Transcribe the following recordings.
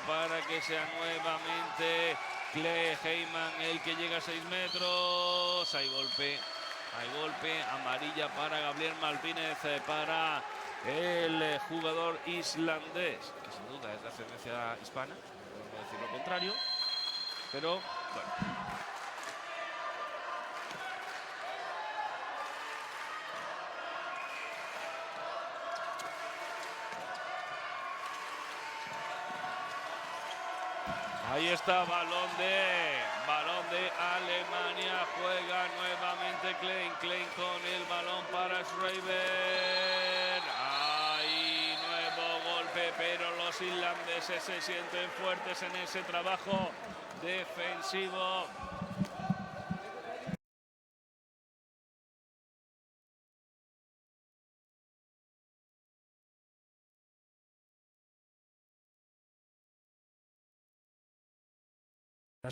Para que sea nuevamente Clay Heyman el que llega a 6 metros. Hay golpe, amarilla para Gabriel Martínez, para el jugador islandés, que sin duda es de ascendencia hispana, no puedo decir lo contrario, pero bueno. Ahí está, balón de Alemania, juega nuevamente Klein con el balón para Schreiber. Hay nuevo golpe, pero los irlandeses se sienten fuertes en ese trabajo defensivo.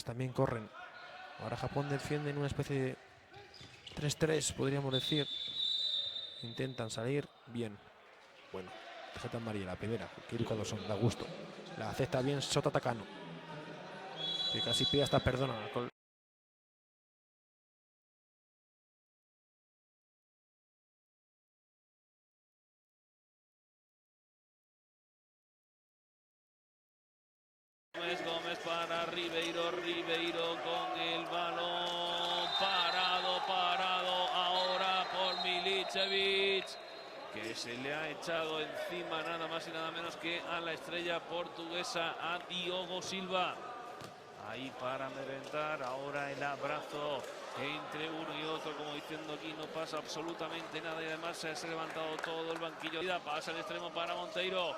También corren. Ahora Japón defiende en una especie de 3-3, podríamos decir. Intentan salir bien. Bueno, tarjeta amarilla, la primera. Kiriko Dawson, da gusto. La acepta bien Shota Takano, que casi pide hasta perdona. Gómez para Ribeiro con el balón, parado ahora por Milicevic, que se le ha echado encima nada más y nada menos que a la estrella portuguesa, a Diogo Silva. Ahí para merendar, ahora el abrazo entre uno y otro, como diciendo aquí no pasa absolutamente nada, y además se ha levantado todo el banquillo. Pasa el extremo para Monteiro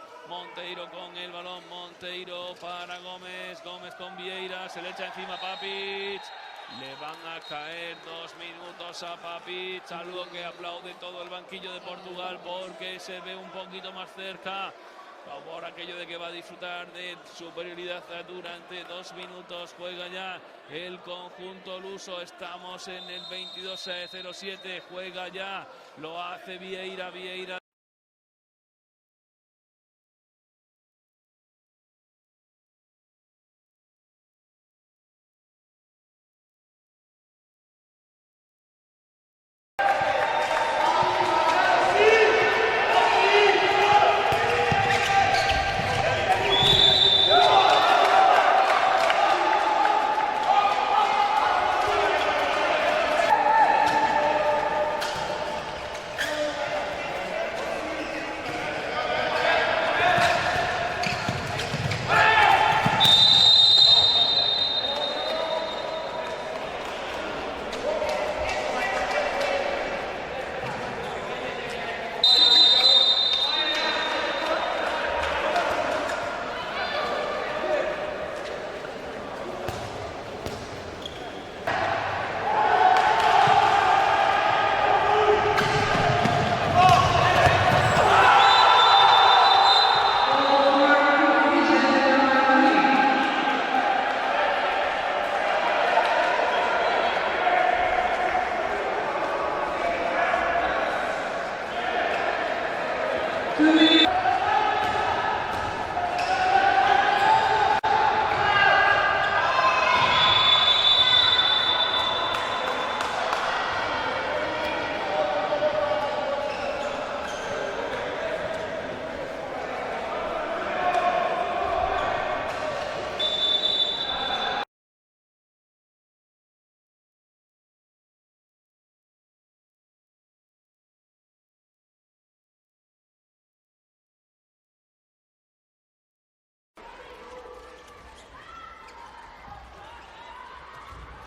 con el balón, Monteiro para Gómez con Vieira, se le echa encima Papic, le van a caer 2 minutos a Papic, algo que aplaude todo el banquillo de Portugal porque se ve un poquito más cerca. Por aquello de que va a disfrutar de superioridad durante 2 minutos. Juega ya el conjunto luso. Estamos en el 22:07. Juega ya. Lo hace Vieira.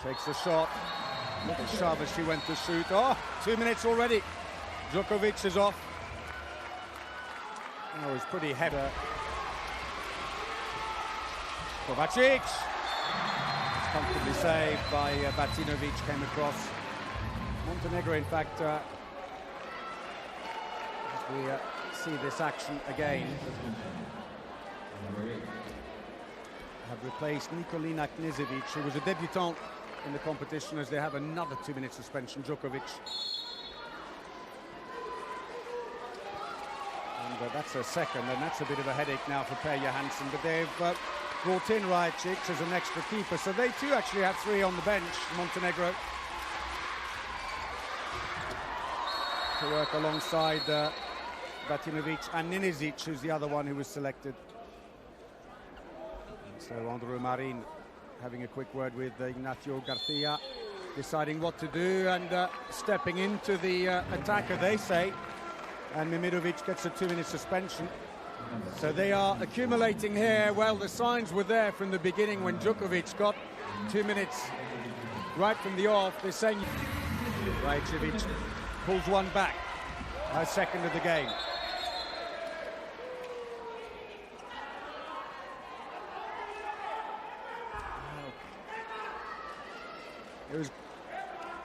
Takes the shot. Little shove as she went to shoot. Oh, 2 minutes already. Djokovic is off. Oh, he's pretty heavy. Kovacic. It's comfortably saved by Batinovic, came across. Montenegro, in fact, as we see this action again, have replaced Nikolina Knežević, who was a debutant in the competition, as they have another 2-minute suspension. Djokovic. And that's a second, and that's a bit of a headache now for Per Johansson. But they've brought in Rajic as an extra keeper, so they too actually have 3 on the bench, Montenegro, to work alongside Batinovic and Ninizic, who's the other one who was selected. And so Andrew Marin having a quick word with Ignacio Garcia, deciding what to do, and stepping into the attacker, they say. And Mimirovic gets a 2-minute suspension. So they are accumulating here. Well, the signs were there from the beginning when Djokovic got 2 minutes right from the off. They're saying Rajic pulls one back, a second of the game. It was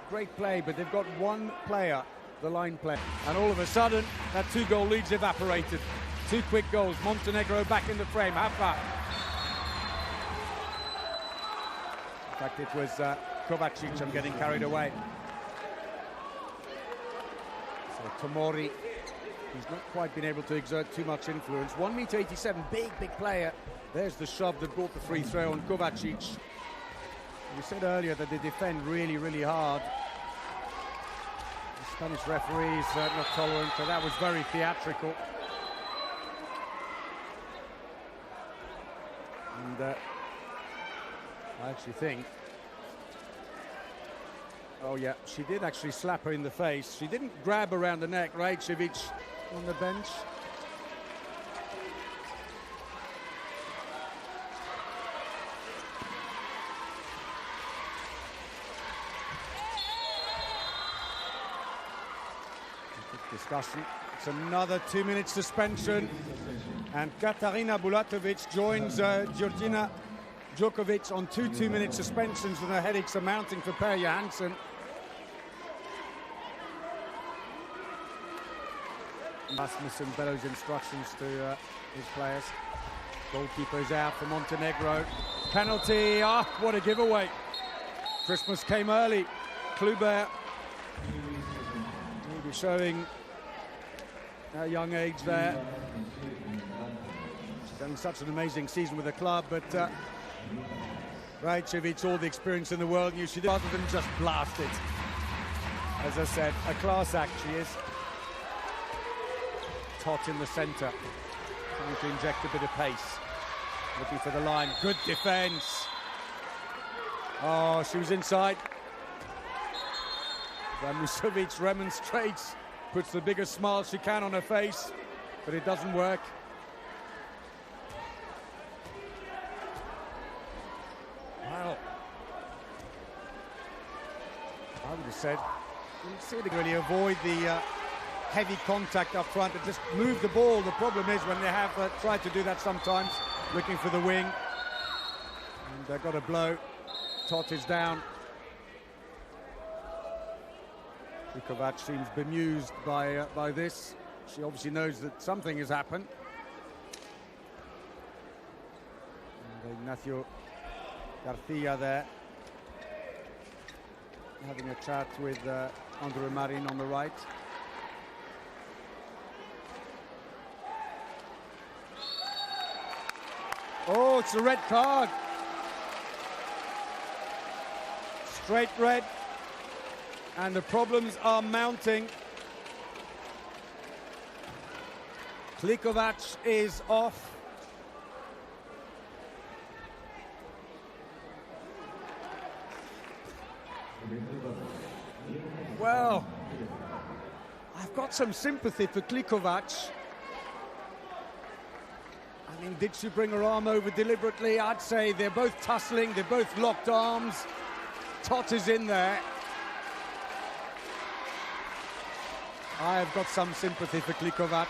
great play, but they've got one player, the line player, and all of a sudden that 2-goal lead's evaporated. 2 quick goals. Montenegro back in the frame. Hafa. In fact, it was Kovacic. I'm getting carried away. So Tomori, he's not quite been able to exert too much influence. 1.87 m, big player. There's the shove that brought the free throw on Kovacic. We said earlier that they defend really, really hard. The Spanish referees not tolerant, so that was very theatrical. And I actually think, oh yeah, she did actually slap her in the face. She didn't grab around the neck. Rajic on the bench. Discussion. It's another 2-minute suspension, and Katarina Bulatovic joins Georgina Djokovic on 2 2-minute suspensions, and the headaches are mounting for Per Johansson. Rasmussen bellows instructions to his players. Goalkeeper is out for Montenegro. Penalty. Ah, what a giveaway. Christmas came early. Kluber maybe showing a young age there. She's having such an amazing season with the club, but Rajic, all the experience in the world, knew she did, rather than just blast it. As I said, a class act she is. Tot in the centre, trying to inject a bit of pace. Looking for the line. Good defence. Oh, she was inside. Musovic remonstrates, puts the biggest smile she can on her face, but it doesn't work. Well, I would have said, you see to really avoid the heavy contact up front and just move the ball. The problem is when they have tried to do that sometimes, looking for the wing, and they got a blow. Tot is down. Kovac seems bemused by this. She obviously knows that something has happened. And Ignacio Garcia there, having a chat with Andrew Marin on the right. Oh, it's a red card. Straight red. And the problems are mounting. Klikovac is off. Well, I've got some sympathy for Klikovac. I mean, did she bring her arm over deliberately? I'd say they're both tussling, they're both locked arms. Tot is in there. I have got some sympathy for Klikovac.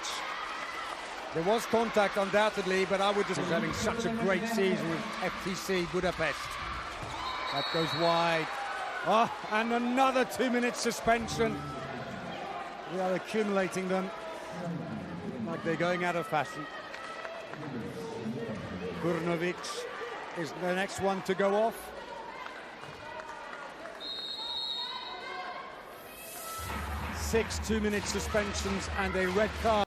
There was contact undoubtedly, but I would just was having such a great season with FTC Budapest. That goes wide. Oh, and another 2-minute suspension. We are accumulating them like they're going out of fashion. Kurnovic is the next one to go off. 6 2-minute suspensions and a red card.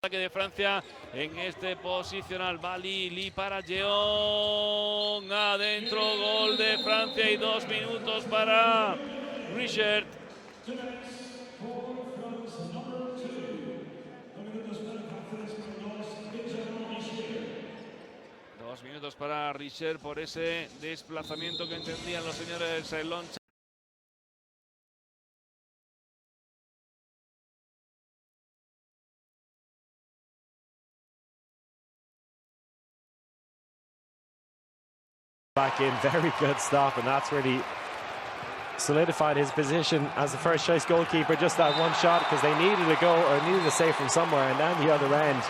Ataque de Francia en este posicional. Bali, Li para Jeong. Adentro, gol de Francia y 2 minutos para Richard. Dos minutos para Richard por ese desplazamiento que entendían los señores Loncha. Back in, very good stop, and that's really solidified his position as the first choice goalkeeper. Just that one shot, because they needed a goal or needed a save from somewhere, and down the other end,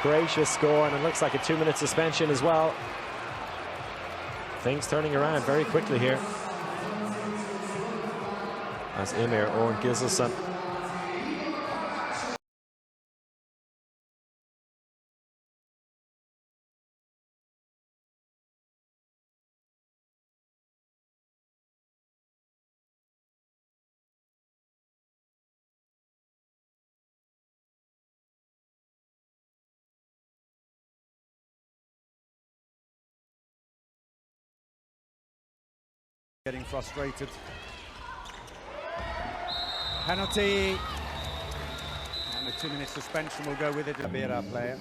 gracious score, and it looks like a 2-minute suspension as well. Things turning around very quickly here as Emir Orn Giselson getting frustrated. Penalty. And the 2-minute suspension will go with it. Bera player.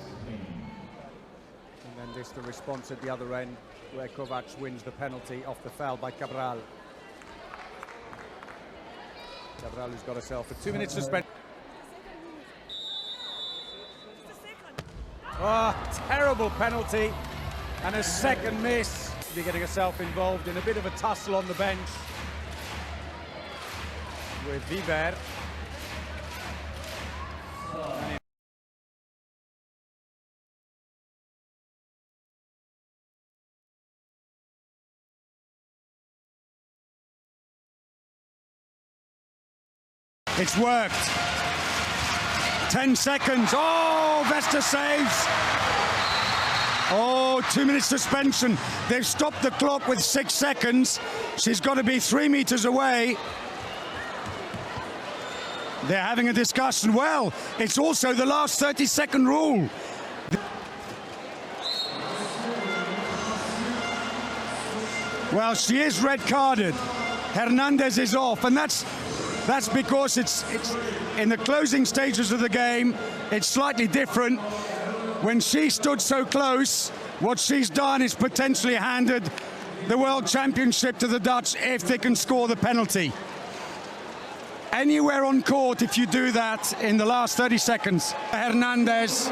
And then this the response at the other end, where Kovac wins the penalty off the foul by Cabral. Cabral who's got herself a 2-minute suspension. Oh, terrible penalty. And a second miss. Be getting herself involved in a bit of a tussle on the bench with Viver. It's worked. 10 seconds. Oh, Vesta saves. Oh, 2-minute suspension. They've stopped the clock with 6 seconds. She's got to be 3 meters away. They're having a discussion. Well, it's also the last 30-second rule. Well, she is red carded. Hernandez is off, and that's because it's in the closing stages of the game. It's slightly different. When she stood so close, what she's done is potentially handed the World Championship to the Dutch if they can score the penalty. Anywhere on court, if you do that in the last 30 seconds. Hernandez.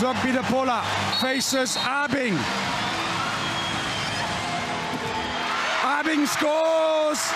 Zogbidapola faces Abing. Abing scores!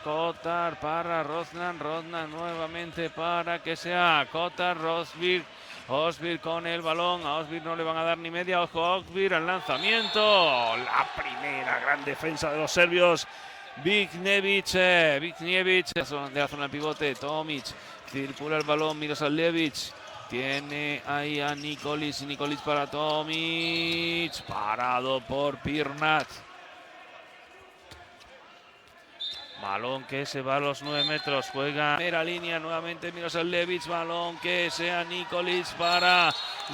Kotar para Roznan, Roznan nuevamente para que sea Kotar, Rosbir, Osbir con el balón, a Osbir no le van a dar ni media, ojo Osbir al lanzamiento, la primera gran defensa de los serbios, Viknevic, de la zona del pivote, Tomic, circula el balón, Milosavljevic, tiene ahí a Nikolic para Tomic, parado por Pirnat. Balón que se va a los 9 metros, juega primera línea, nuevamente Milosavljević, balón que sea Nikolić para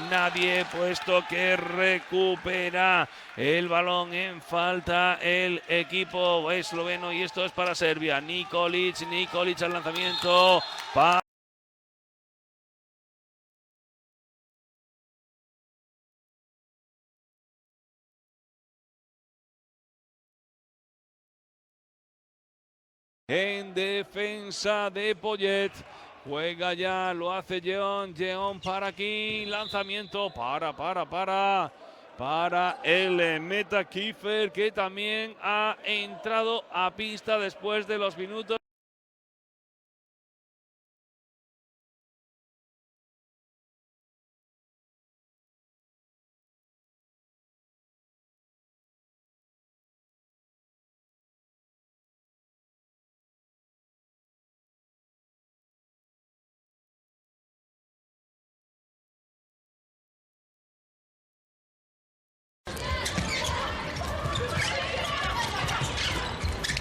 nadie, puesto que recupera el balón en falta el equipo esloveno y esto es para Serbia. Nikolić al lanzamiento para en defensa de Poyet. Juega ya, lo hace Jeon para aquí, lanzamiento para el meta Kiefer, que también ha entrado a pista después de los minutos.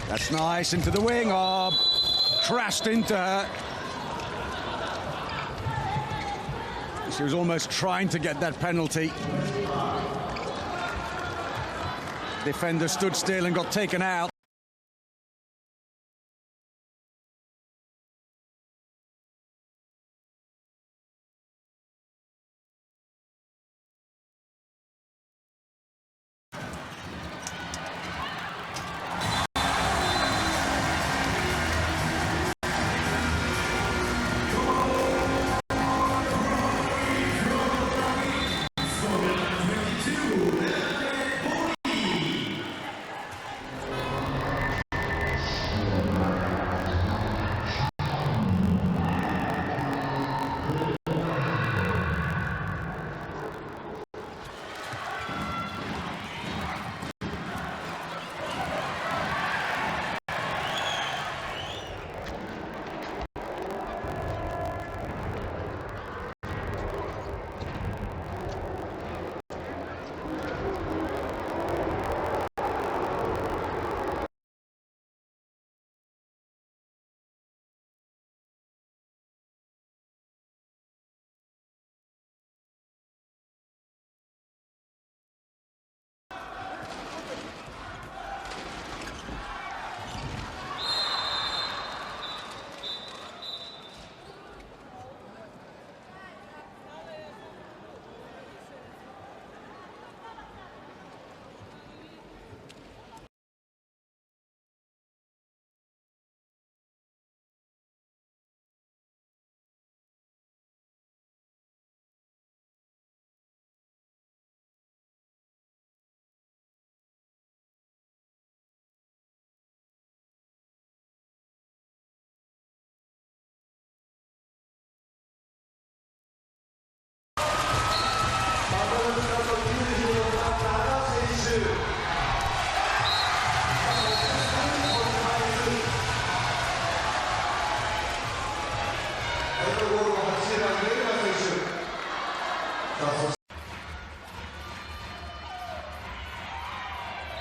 That's nice, into the wing. Oh, crashed into her. She was almost trying to get that penalty. Defender stood still and got taken out.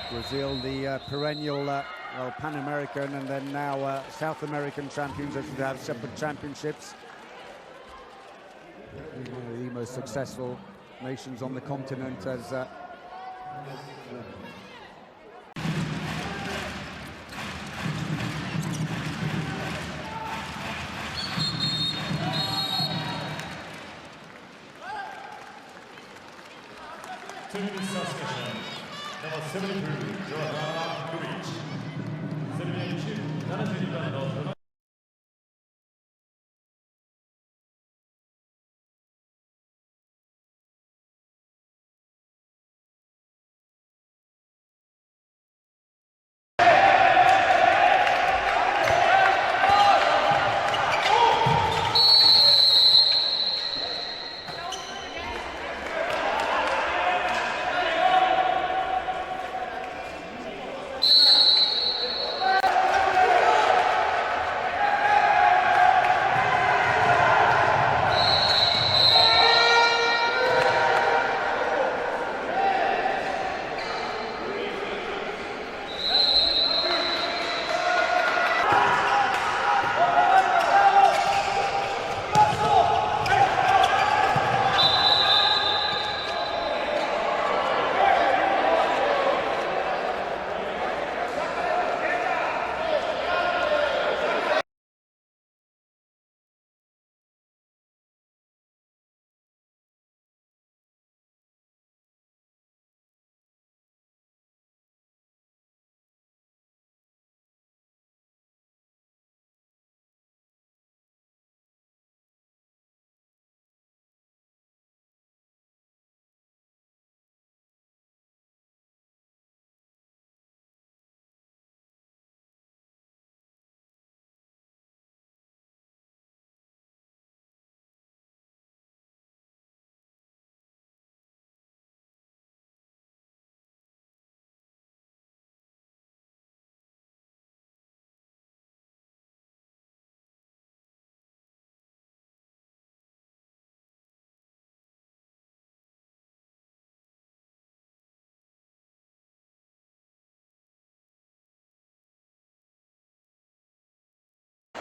Brazil, the perennial Pan American and then now South American champions, as we have separate championships. One of the most successful nations on the continent as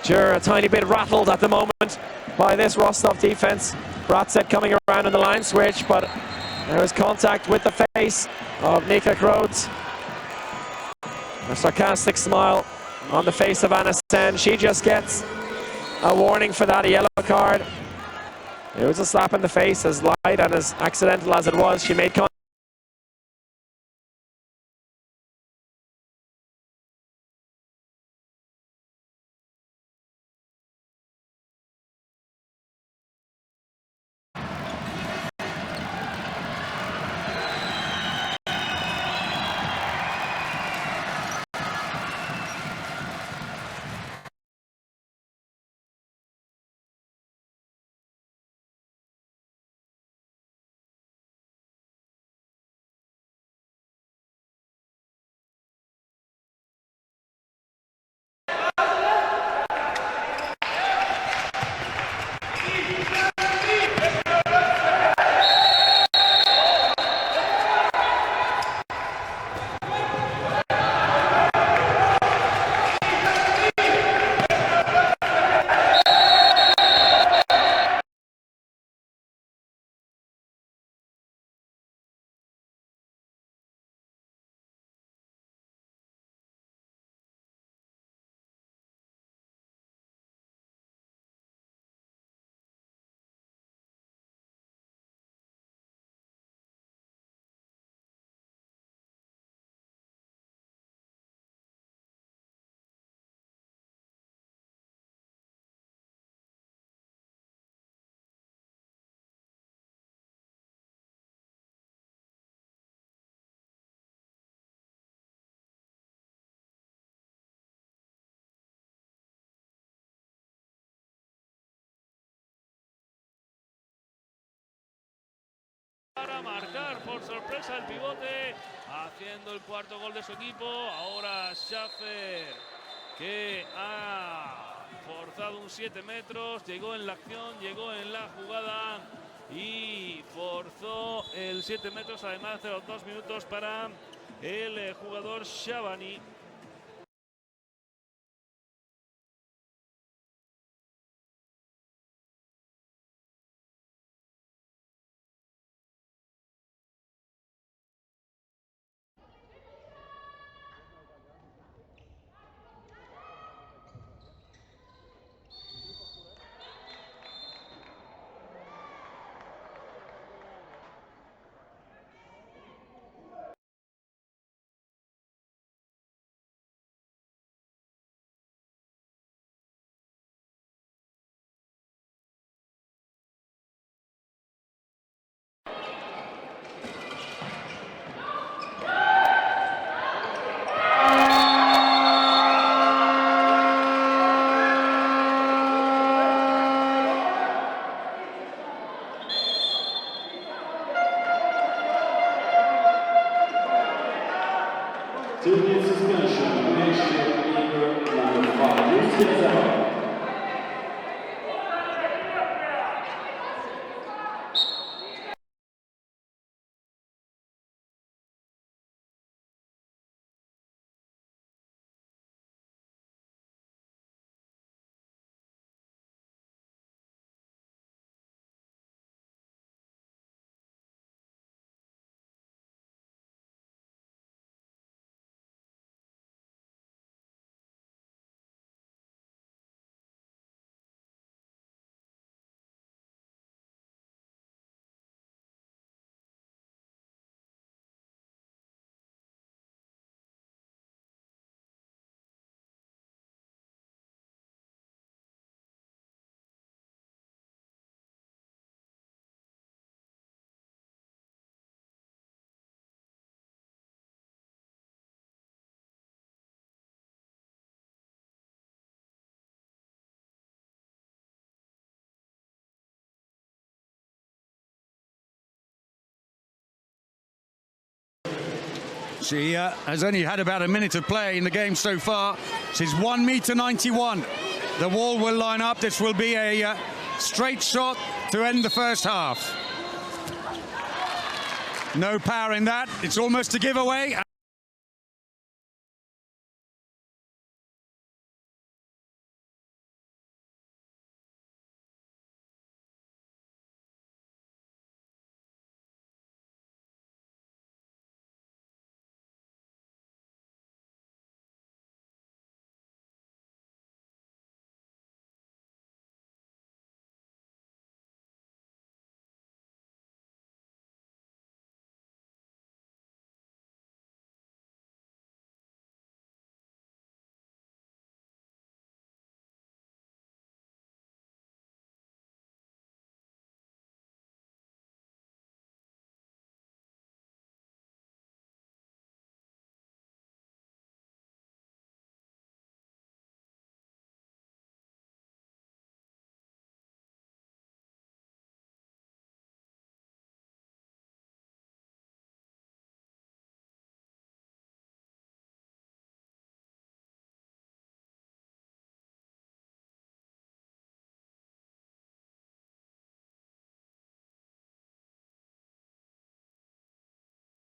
You're a tiny bit rattled at the moment by this Rostov defense. Bratzett coming around in the line switch, but there was contact with the face of Nika Groth. A sarcastic smile on the face of Anna Sen. She just gets a warning for that, a yellow card. It was a slap in the face, as light and as accidental as it was. She made contact. Para marcar por sorpresa el pivote, haciendo el cuarto gol de su equipo. Ahora Schaffer, que ha forzado un 7 metros, llegó en la acción, llegó en la jugada y forzó el 7 metros, además de los 2 minutos para el jugador Shabani. She has only had about a minute of play in the game so far. She's 1.91 meters. The wall will line up. This will be a straight shot to end the first half. No power in that. It's almost a giveaway.